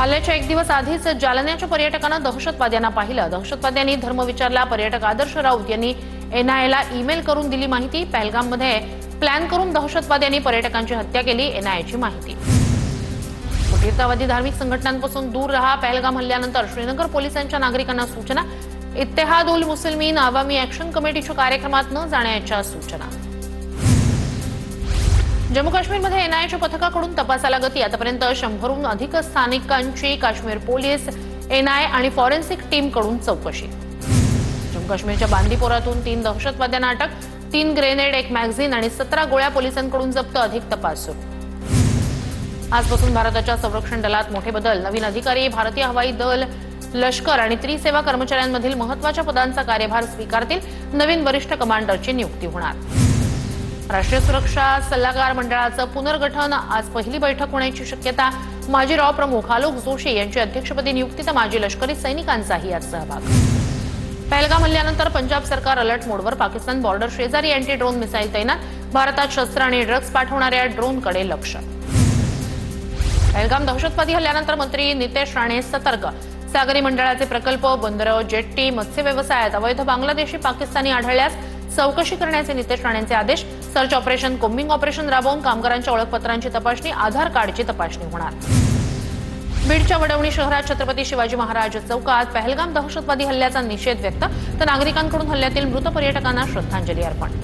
हल्ल्याच्या एक दिवस आधीच जालन्याच्या पर्यटकांना दहशतवाद्यांना पाहिलं। दहशतवाद्यांनी धर्म विचारला। पर्यटक आदर्श राऊत यांनी एनआयएला ईमेल करून दिली माहिती। पहलगाममध्ये प्लॅन करून दहशतवाद्यांनी पर्यटकांची हत्या केली, एनआयएची माहिती। फुटीरतावादी धार्मिक संघटनांपासून दूर रहा। पहलगाम हल्ल्यानंतर श्रीनगर पोलिसांच्या नागरिकांना सूचना। इत्तेहाद उल मुस्लिमीन आवामी ॲक्शन कमिटीच्या कार्यक्रमात न जाण्याच्या सूचना। जम्मू काश्मीरमध्ये एनआयएच्या पथकाकडून तपासाला गती। आतापर्यंत 100हून अधिक स्थानिकांची काश्मीर पोलीस, एनआयए आणि फॉरेन्सिक टीमकडून चौकशी। जम्मू काश्मीरच्या बांदीपोरातून 3 दहशतवाद्यांना अटक। 3 ग्रेनेड, 1 मॅगझिन आणि 17 गोळ्या पोलिसांकडून जप्त। अधिक तपास सुरू। आजपासून भारताच्या संरक्षण दलात मोठे बदल। नवीन अधिकारी भारतीय हवाई दल, लष्कर आणि त्रिसेवा कर्मचाऱ्यांमधील महत्त्वाच्या पदांचा कार्यभार स्वीकारतील। नवीन वरिष्ठ कमांडरची नियुक्ती होणार। राष्ट्रीय सुरक्षा सल्लागार मंडळाचं पुनर्गठन। आज पहिली बैठक होण्याची शक्यता। माजी रॉ प्रमुख आलोक जोशी यांची अध्यक्षपदी नियुक्ती तर माजी लष्करी सैनिकांचाही यात सहभाग। पहलगाम हल्ल्यानंतर पंजाब सरकार अलर्ट मोडवर। पाकिस्तान बॉर्डर शेजारी अँटी ड्रोन मिसाईल तैनात। भारतात शस्त्र आणि ड्रग्ज पाठवणाऱ्या ड्रोनकडे लक्ष। पहलगाम दहशतवादी हल्ल्यानंतर मंत्री नितेश राणे सतर्क। सागरी मंडळाचे प्रकल्प, बंदरं, जेट्टी, मत्स्य व्यवसायात अवैध बांगलादेशी, पाकिस्तानी आढळल्यास चौकशी करण्याचे नितेश राणेंचे आदेश। सर्च ऑपरेशन, कोम्बिंग ऑपरेशन राबवून कामगारांच्या ओळखपत्रांची तपासणी, आधार कार्डची तपासणी होणार। बीडच्या वडवणी शहरात छत्रपती शिवाजी महाराज चौकात पहलगाम दहशतवादी हल्ल्याचा निषेध व्यक्त, तर नागरिकांकडून हल्ल्यातील मृत पर्यटकांना श्रद्धांजली अर्पण।